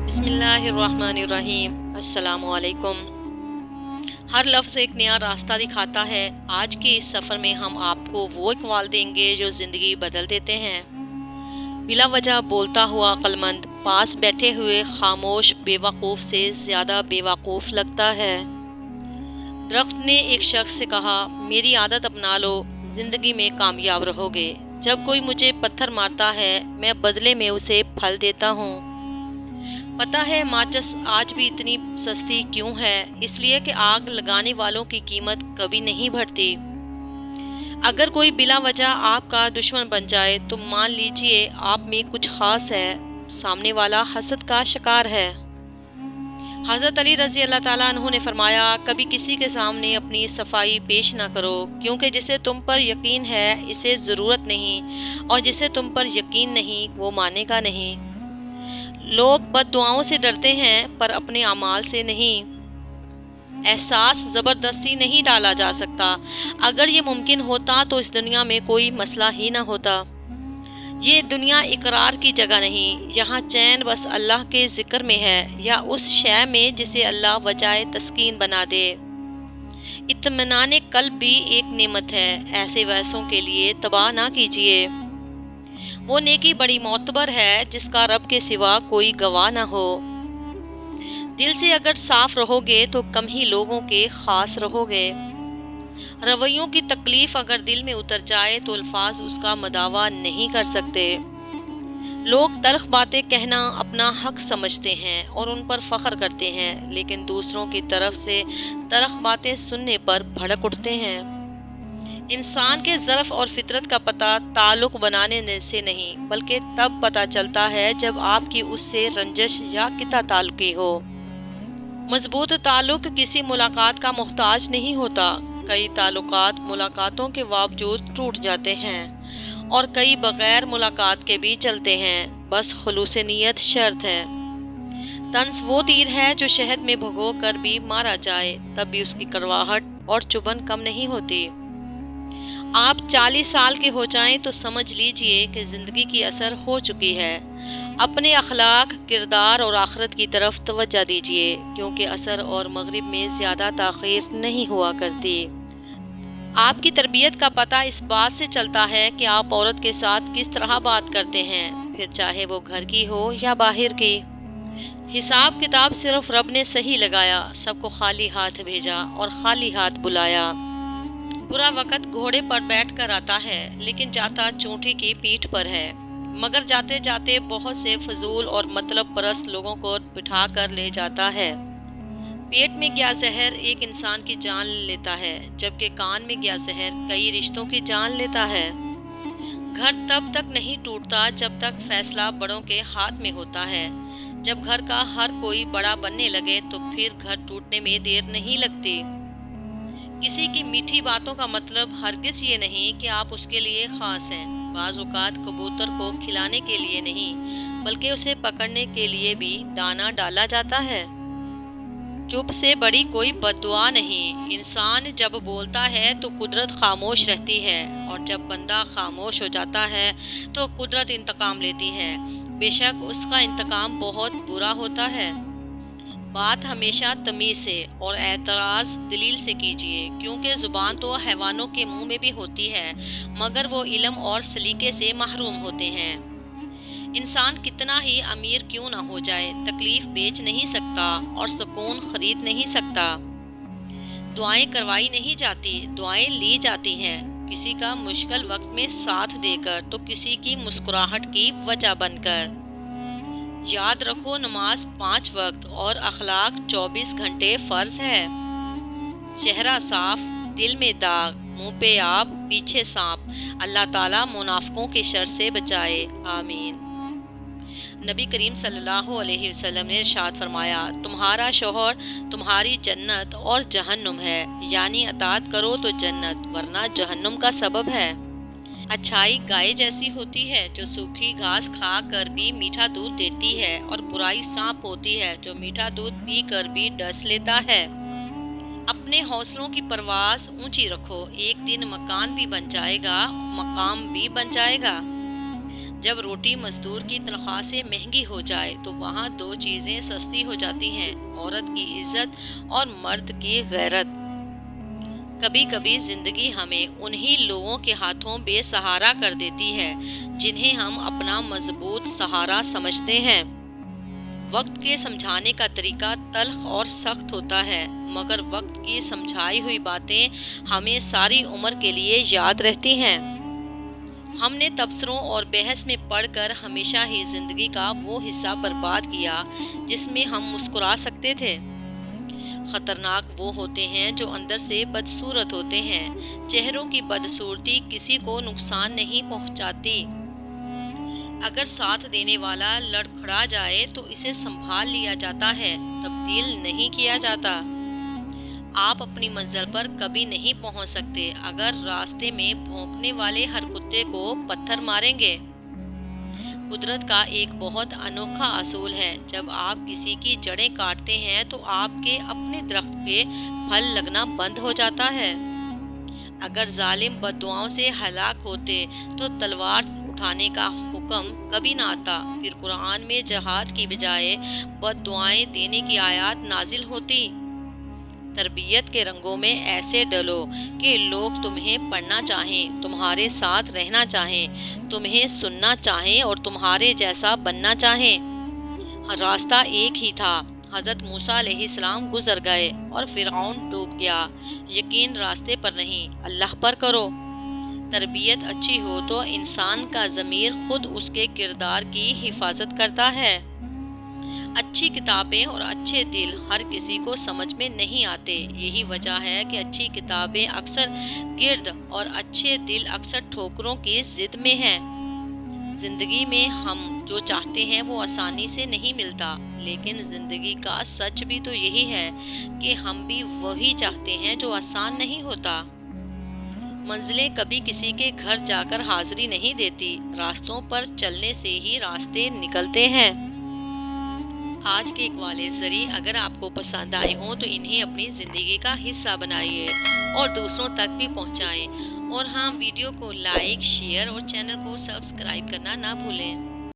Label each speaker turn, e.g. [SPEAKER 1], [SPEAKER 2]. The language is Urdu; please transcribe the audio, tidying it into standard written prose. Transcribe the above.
[SPEAKER 1] بسم اللہ الرحمن الرحیم۔ السلام علیکم۔ ہر لفظ ایک نیا راستہ دکھاتا ہے۔ آج کے اس سفر میں ہم آپ کو وہ اقوال دیں گے جو زندگی بدل دیتے ہیں۔ بلا وجہ بولتا ہوا عقل مند پاس بیٹھے ہوئے خاموش بے وقوف سے زیادہ بے وقوف لگتا ہے۔ درخت نے ایک شخص سے کہا، میری عادت اپنا لو، زندگی میں کامیاب رہو گے۔ جب کوئی مجھے پتھر مارتا ہے میں بدلے میں اسے پھل دیتا ہوں۔ پتہ ہے ماچس آج بھی اتنی سستی کیوں ہے؟ اس لیے کہ آگ لگانے والوں کی قیمت کبھی نہیں بڑھتی۔ اگر کوئی بلا وجہ آپ کا دشمن بن جائے تو مان لیجئے آپ میں کچھ خاص ہے، سامنے والا حسد کا شکار ہے۔ حضرت علی رضی اللہ تعالیٰ عنہ نے فرمایا، کبھی کسی کے سامنے اپنی صفائی پیش نہ کرو، کیونکہ جسے تم پر یقین ہے اسے ضرورت نہیں، اور جسے تم پر یقین نہیں وہ مانے گا نہیں۔ لوگ بد دعاؤں سے ڈرتے ہیں پر اپنے اعمال سے نہیں۔ احساس زبردستی نہیں ڈالا جا سکتا۔ اگر یہ ممکن ہوتا تو اس دنیا میں کوئی مسئلہ ہی نہ ہوتا۔ یہ دنیا اقرار کی جگہ نہیں، یہاں چین بس اللہ کے ذکر میں ہے، یا اس شے میں جسے اللہ وجہ تسکین بنا دے۔ اطمینان قلب بھی ایک نعمت ہے، ایسے ویسوں کے لیے تباہ نہ کیجیے۔ وہ نیکی بڑی معتبر ہے جس کا رب کے سوا کوئی گواہ نہ ہو۔ دل سے اگر صاف رہو گے تو کم ہی لوگوں کے خاص رہو گے۔ رویوں کی تکلیف اگر دل میں اتر جائے تو الفاظ اس کا مداوا نہیں کر سکتے۔ لوگ تلخ باتیں کہنا اپنا حق سمجھتے ہیں اور ان پر فخر کرتے ہیں، لیکن دوسروں کی طرف سے تلخ باتیں سننے پر بھڑک اٹھتے ہیں۔ انسان کے ظرف اور فطرت کا پتہ تعلق بنانے سے نہیں بلکہ تب پتہ چلتا ہے جب آپ کی اس سے رنجش یا قطع تعلقی ہو۔ مضبوط تعلق کسی ملاقات کا محتاج نہیں ہوتا۔ کئی تعلقات ملاقاتوں کے باوجود ٹوٹ جاتے ہیں اور کئی بغیر ملاقات کے بھی چلتے ہیں، بس خلوص نیت شرط ہے۔ طنز وہ تیر ہے جو شہد میں بھگو کر بھی مارا جائے تب بھی اس کی کڑواہٹ اور چبھن کم نہیں ہوتی۔ آپ 40 سال کے ہو جائیں تو سمجھ لیجئے کہ زندگی کی اثر ہو چکی ہے۔ اپنے اخلاق، کردار اور آخرت کی طرف توجہ دیجئے، کیونکہ اثر اور مغرب میں زیادہ تاخیر نہیں ہوا کرتی۔ آپ کی تربیت کا پتہ اس بات سے چلتا ہے کہ آپ عورت کے ساتھ کس طرح بات کرتے ہیں، پھر چاہے وہ گھر کی ہو یا باہر کی۔ حساب کتاب صرف رب نے صحیح لگایا، سب کو خالی ہاتھ بھیجا اور خالی ہاتھ بلایا۔ برا وقت گھوڑے پر بیٹھ کر آتا ہے لیکن جاتا چونٹی کی پیٹھ پر ہے، مگر جاتے جاتے بہت سے فضول اور مطلب پرست لوگوں کو بٹھا کر لے جاتا ہے۔ پیٹ میں گیا زہر ایک انسان کی جان لیتا ہے، جبکہ کان میں گیا زہر کئی رشتوں کی جان لیتا ہے۔ گھر تب تک نہیں ٹوٹتا جب تک فیصلہ بڑوں کے ہاتھ میں ہوتا ہے۔ جب گھر کا ہر کوئی بڑا بننے لگے تو پھر گھر ٹوٹنے میں دیر نہیں لگتی۔ کسی کی میٹھی باتوں کا مطلب ہرگز یہ نہیں کہ آپ اس کے لیے خاص ہیں۔ بعض اوقات کبوتر کو کھلانے کے لیے نہیں بلکہ اسے پکڑنے کے لیے بھی دانہ ڈالا جاتا ہے۔ چپ سے بڑی کوئی بد دعا نہیں۔ انسان جب بولتا ہے تو قدرت خاموش رہتی ہے، اور جب بندہ خاموش ہو جاتا ہے تو قدرت انتقام لیتی ہے، بے شک اس کا انتقام بہت برا ہوتا ہے۔ بات ہمیشہ تمیز سے اور اعتراض دلیل سے کیجیے، کیونکہ زبان تو حیوانوں کے منہ میں بھی ہوتی ہے مگر وہ علم اور سلیقے سے محروم ہوتے ہیں۔ انسان کتنا ہی امیر کیوں نہ ہو جائے، تکلیف بیچ نہیں سکتا اور سکون خرید نہیں سکتا۔ دعائیں کروائی نہیں جاتی، دعائیں لی جاتی ہیں، کسی کا مشکل وقت میں ساتھ دے کر تو کسی کی مسکراہٹ کی وجہ بن کر۔ یاد رکھو، نماز 5 وقت اور اخلاق 24 گھنٹے فرض ہے۔ چہرہ صاف، دل میں داغ، منہ پہ آب، پیچھے سانپ۔ اللہ تعالیٰ منافقوں کے شر سے بچائے، آمین۔ نبی کریم صلی اللہ علیہ وسلم نے ارشاد فرمایا، تمہارا شوہر تمہاری جنت اور جہنم ہے، یعنی اطاعت کرو تو جنت ورنہ جہنم کا سبب ہے۔ اچھائی گائے جیسی ہوتی ہے جو سوکھی گھاس کھا کر بھی میٹھا دودھ دیتی ہے، اور برائی سانپ ہوتی ہے جو میٹھا دودھ پی کر بھی ڈس لیتا ہے۔ اپنے حوصلوں کی پرواز اونچی رکھو، ایک دن مکان بھی بن جائے گا، مقام بھی بن جائے گا۔ جب روٹی مزدور کی تنخواہ سے مہنگی ہو جائے تو وہاں دو چیزیں سستی ہو جاتی ہیں، عورت کی عزت اور مرد کی غیرت۔ کبھی کبھی زندگی ہمیں انہی لوگوں کے ہاتھوں بے سہارا کر دیتی ہے جنہیں ہم اپنا مضبوط سہارا سمجھتے ہیں۔ وقت کے سمجھانے کا طریقہ تلخ اور سخت ہوتا ہے، مگر وقت کی سمجھائی ہوئی باتیں ہمیں ساری عمر کے لیے یاد رہتی ہیں۔ ہم نے تبصروں اور بحث میں پڑھ کر ہمیشہ ہی زندگی کا وہ حصہ برباد کیا جس میں ہم مسکرا سکتے تھے۔ خطرناک وہ ہوتے ہیں جو اندر سے بدصورت ہوتے ہیں۔ چہروں کی بدصورتی کسی کو نقصان نہیں پہنچاتی۔ اگر ساتھ دینے والا لڑکھڑا جائے تو اسے سنبھال لیا جاتا ہے، تبدیل نہیں کیا جاتا۔ آپ اپنی منزل پر کبھی نہیں پہنچ سکتے اگر راستے میں بھونکنے والے ہر کتے کو پتھر ماریں گے۔ قدرت کا ایک بہت انوکھا اصول ہے، جب آپ کسی کی جڑیں کاٹتے ہیں تو آپ کے اپنے درخت پہ پھل لگنا بند ہو جاتا ہے۔ اگر ظالم بد دعاؤں سے ہلاک ہوتے تو تلوار اٹھانے کا حکم کبھی نہ آتا، پھر قرآن میں جہاد کی بجائے بد دعائیں دینے کی آیات نازل ہوتی۔ تربیت کے رنگوں میں ایسے ڈلو کہ لوگ تمہیں پڑھنا چاہیں، تمہارے ساتھ رہنا چاہیں، تمہیں سننا چاہیں اور تمہارے جیسا بننا چاہیں۔ راستہ ایک ہی تھا، حضرت موسیٰ علیہ السلام گزر گئے اور فرعون ڈوب گیا۔ یقین راستے پر نہیں، اللہ پر کرو۔ تربیت اچھی ہو تو انسان کا ضمیر خود اس کے کردار کی حفاظت کرتا ہے۔ اچھی کتابیں اور اچھے دل ہر کسی کو سمجھ میں نہیں آتے، یہی وجہ ہے کہ اچھی کتابیں اکثر گرد اور اچھے دل اکثر ٹھوکروں کی ضد میں ہیں۔ زندگی میں ہم جو چاہتے ہیں وہ آسانی سے نہیں ملتا، لیکن زندگی کا سچ بھی تو یہی ہے کہ ہم بھی وہی چاہتے ہیں جو آسان نہیں ہوتا۔ منزلیں کبھی کسی کے گھر جا کر حاضری نہیں دیتی، راستوں پر چلنے سے ہی راستے نکلتے ہیں۔ آج کے اقوال زری اگر آپ کو پسند آئے ہوں تو انہیں اپنی زندگی کا حصہ بنائیے اور دوسروں تک بھی پہنچائیں، اور ہاں، ویڈیو کو لائک، شیئر اور چینل کو سبسکرائب کرنا نہ بھولیں۔